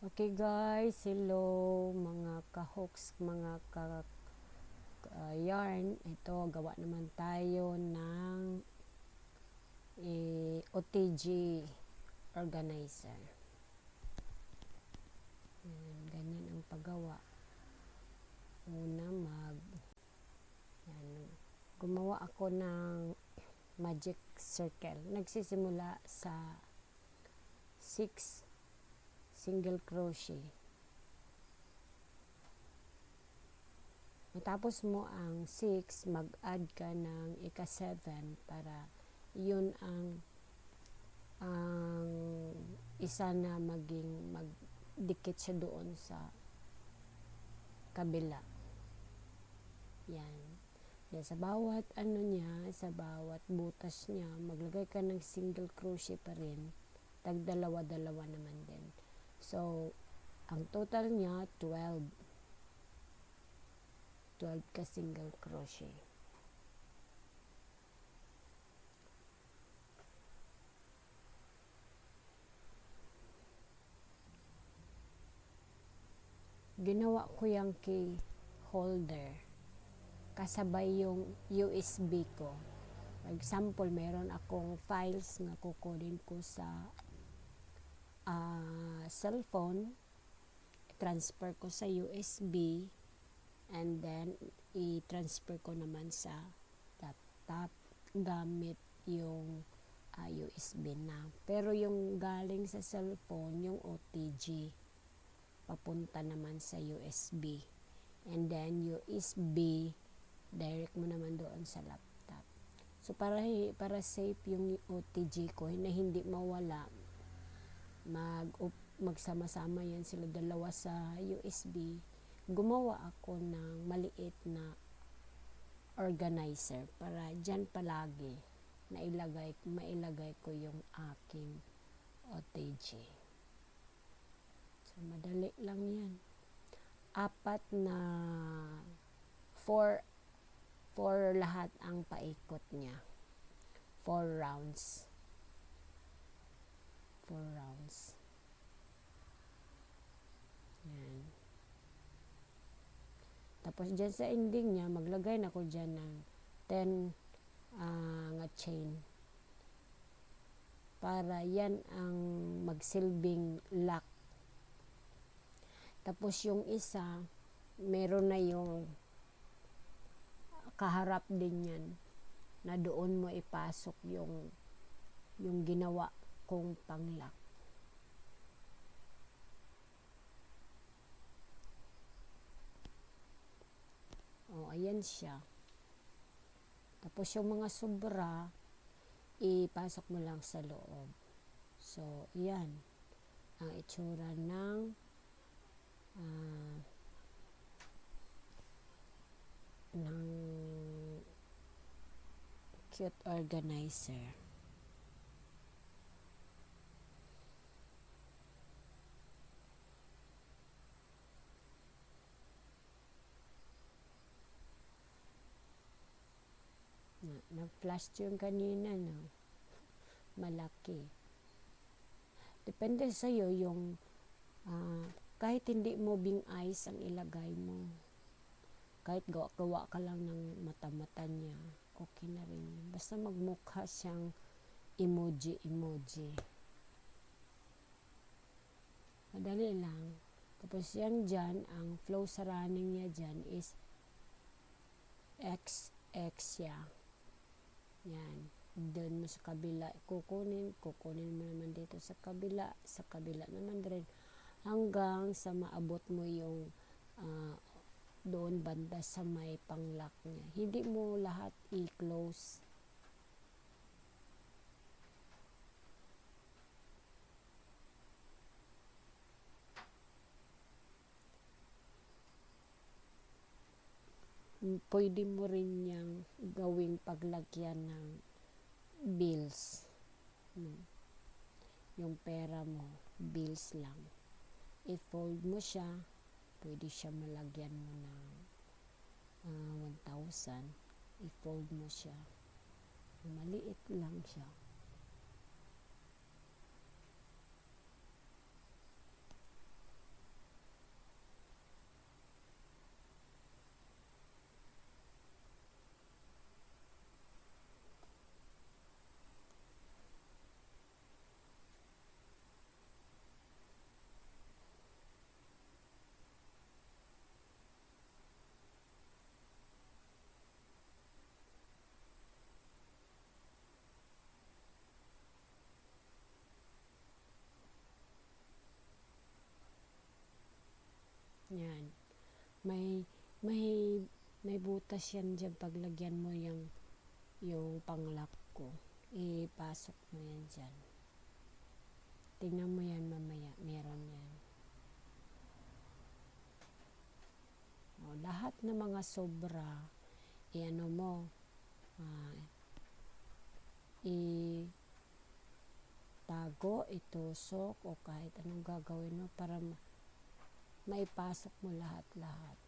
Okay guys, hello mga ka-hooks, mga yarn. Ito, gawa naman tayo ng OTG organizer. Ganyan ang paggawa. Una gumawa ako ng magic circle. Nagsisimula sa 6 single crochet. Matapos mo ang 6, mag-add ka ng ika-7 para yun ang isa na magdikit siya doon sa kabila. Yan. Sa bawat sa bawat butas niya, maglagay ka ng single crochet pa rin. Tag dalawa-dalawa naman din. So, ang total niya 12 ka single crochet. Ginawa ko yung key holder kasabay yung USB ko. For example, meron akong files na kukunin ko sa cellphone, transfer ko sa USB, and then i-transfer ko naman sa laptop gamit yung USB na. Pero yung galing sa cellphone, yung OTG, papunta naman sa USB. And then USB, direct mo naman doon sa laptop. So para safe yung OTG ko na hindi mawala, magsama-sama yan sila dalawa sa USB. Gumawa ako ng maliit na organizer para dyan palagi mailagay ko yung aking OTG. So madali lang yan. 4 lahat ang paikot niya. 4 rounds. Yan. Tapos dyan sa ending niya, maglagay na ko dyan ng 10 nga chain. Para yan ang magsilbing lock. Tapos yung isa, meron na yung kaharap din yan na doon mo ipasok yung ginawa kong panglock. Ayan siya. Tapos yung mga sobra, ipasok mo lang sa loob. So, yan ang itsura ng cute organizer. Nag-flash yung kanina, no? Malaki. Depende sa'yo yung kahit hindi mo bing eyes ang ilagay mo. Kahit gawa ka lang ng mata-mata niya, okay na rin. Basta magmukha siyang emoji. Madali lang. Tapos yan dyan, ang flow sa running niya dyan is XX siya. Yan. Doon mo sa kabila, kukunin mo naman dito sa kabila naman rin, hanggang sa maabot mo yung doon banda sa may panglock niya. Hindi mo lahat i-close. Pwede mo rin niyang gawing paglagyan ng bills. Yung pera mo, bills lang. I-fold mo siya, pwede siya malagyan mo ng 1,000. I-fold mo siya. Maliit lang siya. Yan. May, may, may butas yan dyan. Paglagyan mo yung panglock ko. Ipasok mo yan dyan. Tingnan mo yan mamaya. Meron yan. O, lahat ng mga sobra, i-ano mo, itago, itusok, o kahit anong gagawin mo para maipasok mo lahat-lahat.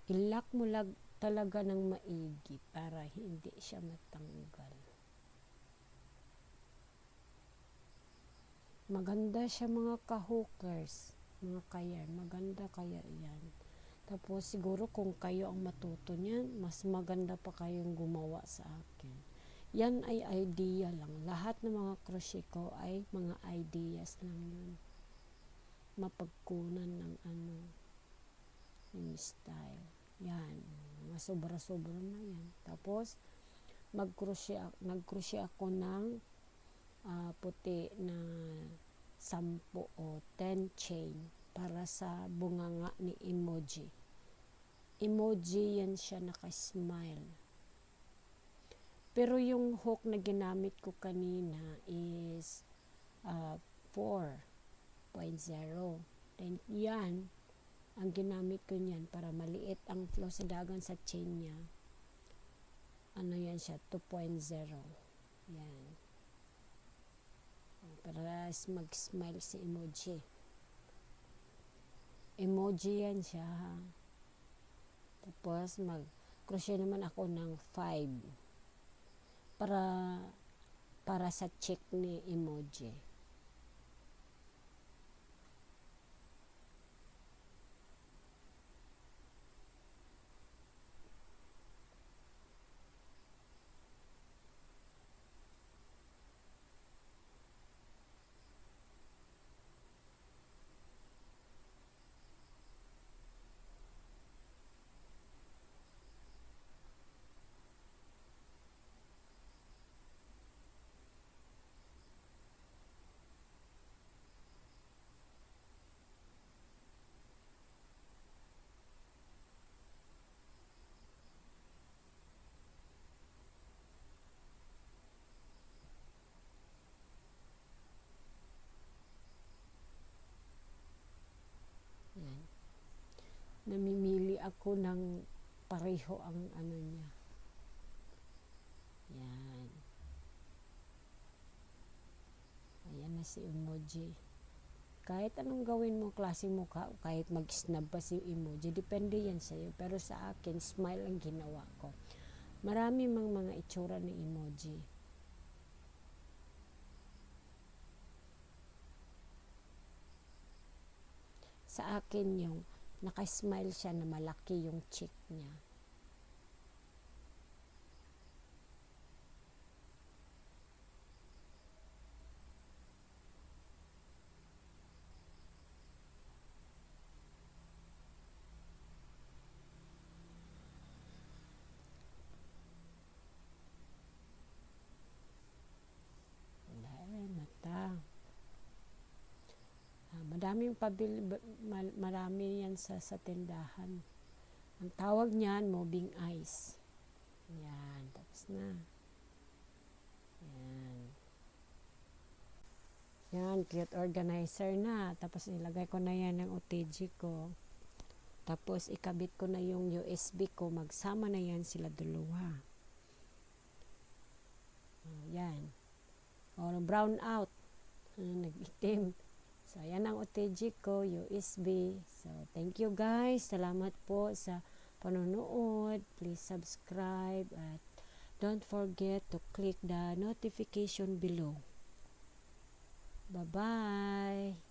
Ilak mo talaga ng maigi para hindi siya matanggal. Maganda siya mga ka-hookers, mga kayan. Maganda kaya yan. Tapos siguro kung kayo ang matuto niyan, mas maganda pa kayong gumawa sa akin. Yan ay idea lang. Lahat ng mga crochet ko ay mga ideas lang yun. Mapagkunan ng yung style. Yan. Mga sobra-sobra na yan. Tapos, nag-crochet ako ng puti na 10 o 10 chain para sa bunganga ni emoji. Emoji yan siya, naka-smile. Pero yung hook na ginamit ko kanina is 4.0. Then yan, ang ginamit ko niyan para maliit ang flow sa dagan sa chain niya. Ano yan siya, 2.0. Yan. Para mag-smile si emoji. Emoji yan siya. Tapos mag-crochet naman ako ng 5. Para sa cheek ni emoji. Yan. Namimili ako ng pareho ang ano niya. Yan. Ayan na si emoji. Kahit anong gawin mo, klaseng mukha, kahit mag-snap pa si emoji, depende yan sa'yo. Pero sa akin, smile ang ginawa ko. Marami mang mga itsura ng emoji. Sa akin yung naka-smile siya na malaki yung cheek niya. Mata. Marami yan sa tindahan. Ang tawag niyan, moving eyes. Yan, tapos na. Yan. Yan, cute organizer na. Tapos nilagay ko na yan ng OTG ko. Tapos ikabit ko na yung USB ko. Magsama na yan sila dalawa. Yan. O, brown out. Nag-itim. So, yan ang OTG ko, USB. So, thank you guys. Salamat po sa panonood. Please subscribe at don't forget to click the notification below. Bye-bye.